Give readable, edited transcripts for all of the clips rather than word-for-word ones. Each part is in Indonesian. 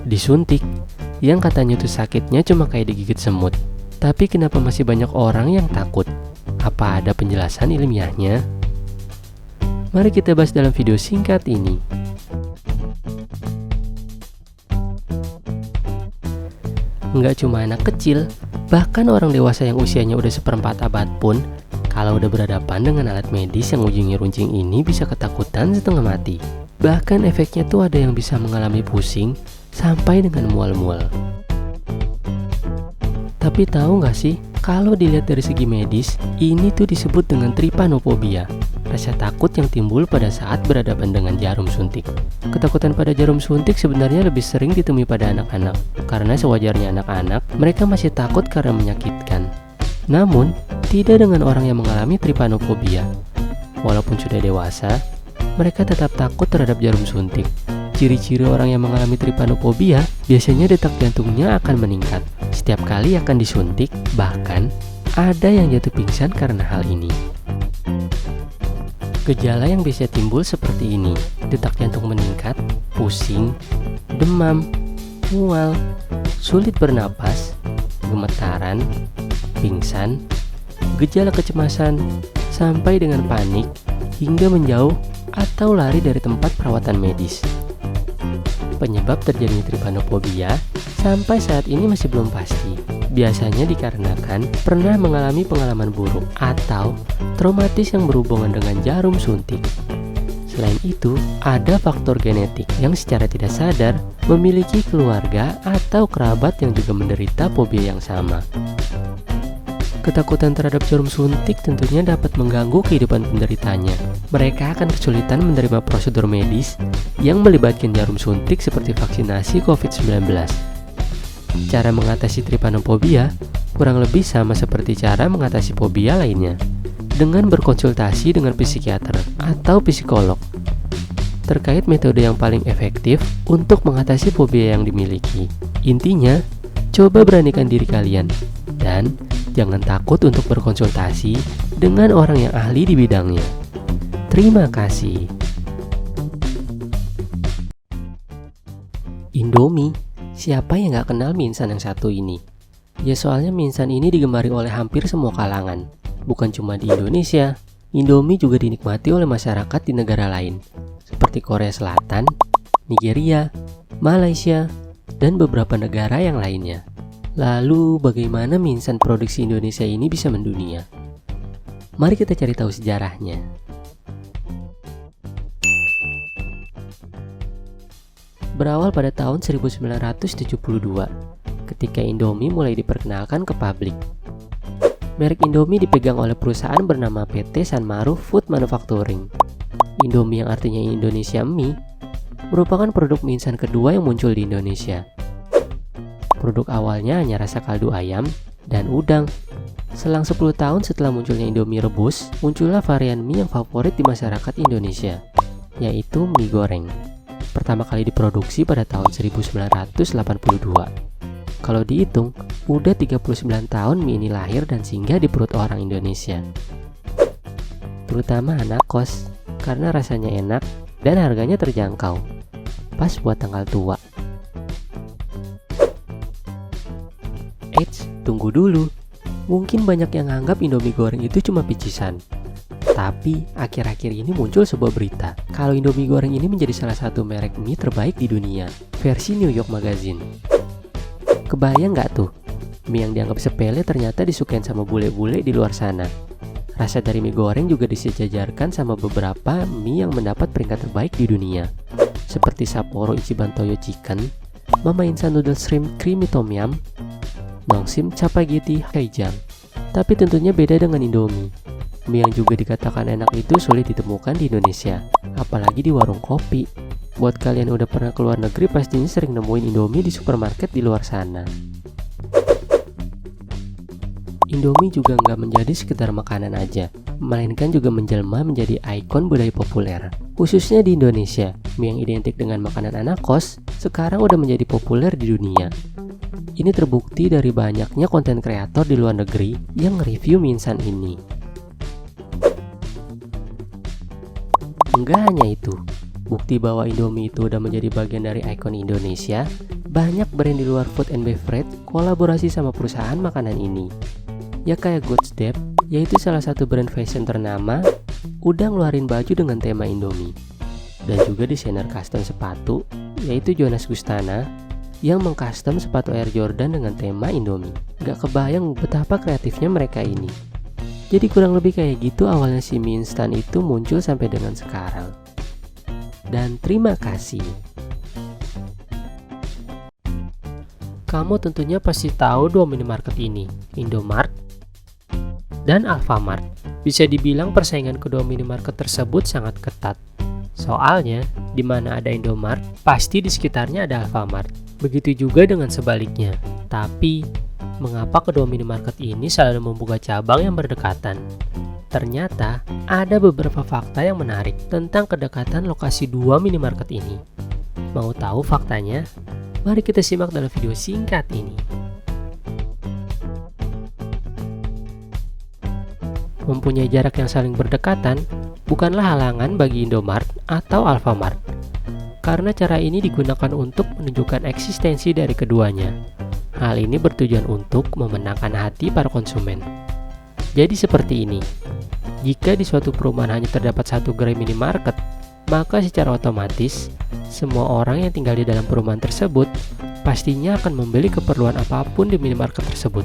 disuntik, yang katanya tuh sakitnya cuma kayak digigit semut. Tapi kenapa masih banyak orang yang takut? Apa ada penjelasan ilmiahnya? Mari kita bahas dalam video singkat ini. Nggak cuma anak kecil, bahkan orang dewasa yang usianya udah seperempat abad pun, kalau udah berhadapan dengan alat medis yang ujungnya runcing ini bisa ketakutan setengah mati. Bahkan efeknya tuh ada yang bisa mengalami pusing sampai dengan mual-mual. Tapi tahu nggak sih, kalau dilihat dari segi medis, ini tuh disebut dengan trypanophobia, rasa takut yang timbul pada saat berhadapan dengan jarum suntik. Ketakutan pada jarum suntik sebenarnya lebih sering ditemui pada anak-anak, karena sewajarnya anak-anak, mereka masih takut karena menyakitkan. Namun, tidak dengan orang yang mengalami trypanophobia. Walaupun sudah dewasa, mereka tetap takut terhadap jarum suntik. Ciri-ciri orang yang mengalami trypanophobia, biasanya detak jantungnya akan meningkat setiap kali akan disuntik, bahkan ada yang jatuh pingsan karena hal ini. Gejala yang biasa timbul seperti ini: detak jantung meningkat, pusing, demam, mual, sulit bernapas, gemetaran, pingsan, gejala kecemasan, sampai dengan panik, hingga menjauh atau lari dari tempat perawatan medis. Penyebab terjadinya trypanophobia sampai saat ini masih belum pasti. Biasanya dikarenakan pernah mengalami pengalaman buruk atau traumatis yang berhubungan dengan jarum suntik. Selain itu, ada faktor genetik yang secara tidak sadar memiliki keluarga atau kerabat yang juga menderita fobia yang sama. Ketakutan terhadap jarum suntik tentunya dapat mengganggu kehidupan penderitanya. Mereka akan kesulitan menerima prosedur medis yang melibatkan jarum suntik seperti vaksinasi COVID-19. Cara mengatasi trypanophobia kurang lebih sama seperti cara mengatasi fobia lainnya, dengan berkonsultasi dengan psikiater atau psikolog terkait metode yang paling efektif untuk mengatasi fobia yang dimiliki. Intinya, coba beranikan diri kalian dan jangan takut untuk berkonsultasi dengan orang yang ahli di bidangnya. Terima kasih. Indomie, siapa yang gak kenal mie instan yang satu ini? Ya soalnya mie instan ini digemari oleh hampir semua kalangan. Bukan cuma di Indonesia, Indomie juga dinikmati oleh masyarakat di negara lain, seperti Korea Selatan, Nigeria, Malaysia, dan beberapa negara yang lainnya. Lalu bagaimana mie instan produksi Indonesia ini bisa mendunia? Mari kita cari tahu sejarahnya. Berawal pada tahun 1972, ketika Indomie mulai diperkenalkan ke publik. Merek Indomie dipegang oleh perusahaan bernama PT Sanmaru Food Manufacturing. Indomie yang artinya Indonesia Mie, merupakan produk mie instan kedua yang muncul di Indonesia. Produk awalnya hanya rasa kaldu ayam dan udang. Selang 10 tahun setelah munculnya Indomie rebus, muncullah varian mie yang favorit di masyarakat Indonesia, yaitu mie goreng. Pertama kali diproduksi pada tahun 1982. Kalau dihitung, udah 39 tahun mie ini lahir dan singgah di perut orang Indonesia. Terutama anak kos, karena rasanya enak dan harganya terjangkau. Pas buat tanggal tua. Eits, tunggu dulu. Mungkin banyak yang anggap Indomie goreng itu cuma picisan. Tapi, akhir-akhir ini muncul sebuah berita kalau Indomie goreng ini menjadi salah satu merek mie terbaik di dunia, versi New York Magazine. Kebayang nggak tuh? Mie yang dianggap sepele ternyata disukain sama bule-bule di luar sana. Rasa dari mie goreng juga disejajarkan sama beberapa mie yang mendapat peringkat terbaik di dunia, seperti Sapporo Ichiban Toyo Chicken, Mama Instant Noodle Shrimp Creamy Tom Yum, Nongshim Chapageti Kaijang. Tapi tentunya beda dengan Indomie. Mie yang juga dikatakan enak itu sulit ditemukan di Indonesia, apalagi di warung kopi. Buat kalian udah pernah keluar negeri pastinya sering nemuin Indomie di supermarket di luar sana. Indomie juga nggak menjadi sekedar makanan aja, melainkan juga menjelma menjadi ikon budaya populer. Khususnya di Indonesia, mie yang identik dengan makanan anak kos sekarang udah menjadi populer di dunia. Ini terbukti dari banyaknya konten kreator di luar negeri yang review mie instan ini. Enggak hanya itu, bukti bahwa Indomie itu udah menjadi bagian dari ikon Indonesia, banyak brand di luar food and beverage kolaborasi sama perusahaan makanan ini. Ya kayak Godsdep, yaitu salah satu brand fashion ternama, udah ngeluarin baju dengan tema Indomie. Dan juga desainer custom sepatu, yaitu Jonas Gustana, yang mengcustom sepatu Air Jordan dengan tema Indomie. Gak kebayang betapa kreatifnya mereka ini. Jadi kurang lebih kayak gitu awalnya si mie instan itu muncul sampai dengan sekarang. Dan terima kasih. Kamu tentunya pasti tahu dua minimarket ini, Indomart dan Alfamart. Bisa dibilang persaingan kedua minimarket tersebut sangat ketat. Soalnya, di mana ada Indomart, pasti di sekitarnya ada Alfamart. Begitu juga dengan sebaliknya. Tapi, mengapa kedua minimarket ini selalu membuka cabang yang berdekatan? Ternyata, ada beberapa fakta yang menarik tentang kedekatan lokasi dua minimarket ini. Mau tahu faktanya? Mari kita simak dalam video singkat ini. Mempunyai jarak yang saling berdekatan bukanlah halangan bagi Indomart atau Alfamart, karena cara ini digunakan untuk menunjukkan eksistensi dari keduanya. Hal ini bertujuan untuk memenangkan hati para konsumen. Jadi seperti ini, jika di suatu perumahan hanya terdapat satu gerai minimarket, maka secara otomatis semua orang yang tinggal di dalam perumahan tersebut pastinya akan membeli keperluan apapun di minimarket tersebut.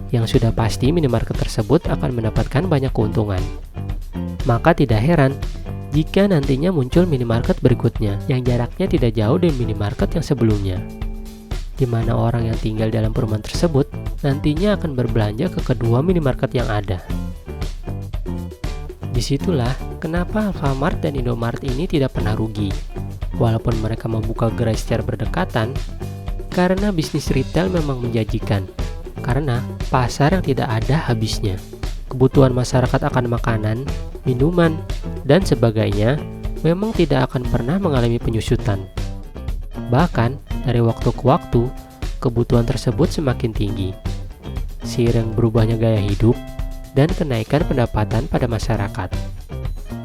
Yang sudah pasti minimarket tersebut akan mendapatkan banyak keuntungan. Maka tidak heran jika nantinya muncul minimarket berikutnya yang jaraknya tidak jauh dari minimarket yang sebelumnya, di mana orang yang tinggal dalam perumahan tersebut nantinya akan berbelanja ke kedua minimarket yang ada. Disitulah kenapa Alfamart dan Indomart ini tidak pernah rugi, walaupun mereka membuka gerai secara berdekatan, karena bisnis retail memang menjanjikan, karena pasar yang tidak ada habisnya. Kebutuhan masyarakat akan makanan, minuman, dan sebagainya memang tidak akan pernah mengalami penyusutan. Bahkan, dari waktu ke waktu, kebutuhan tersebut semakin tinggi. Seiring berubahnya gaya hidup dan kenaikan pendapatan pada masyarakat.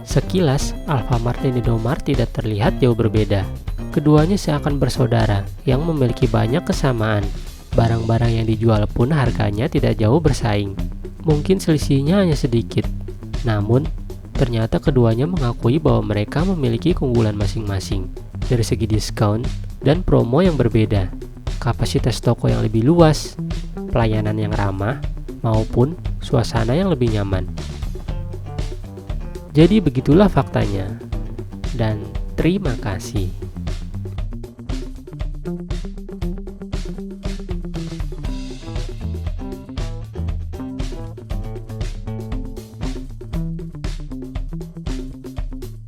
Sekilas, Alfamart dan Indomart tidak terlihat jauh berbeda. Keduanya seakan bersaudara yang memiliki banyak kesamaan. Barang-barang yang dijual pun harganya tidak jauh bersaing. Mungkin selisihnya hanya sedikit. Namun, ternyata keduanya mengakui bahwa mereka memiliki keunggulan masing-masing dari segi diskon dan promo yang berbeda, kapasitas toko yang lebih luas, pelayanan yang ramah, maupun suasana yang lebih nyaman. Jadi begitulah faktanya. Dan terima kasih.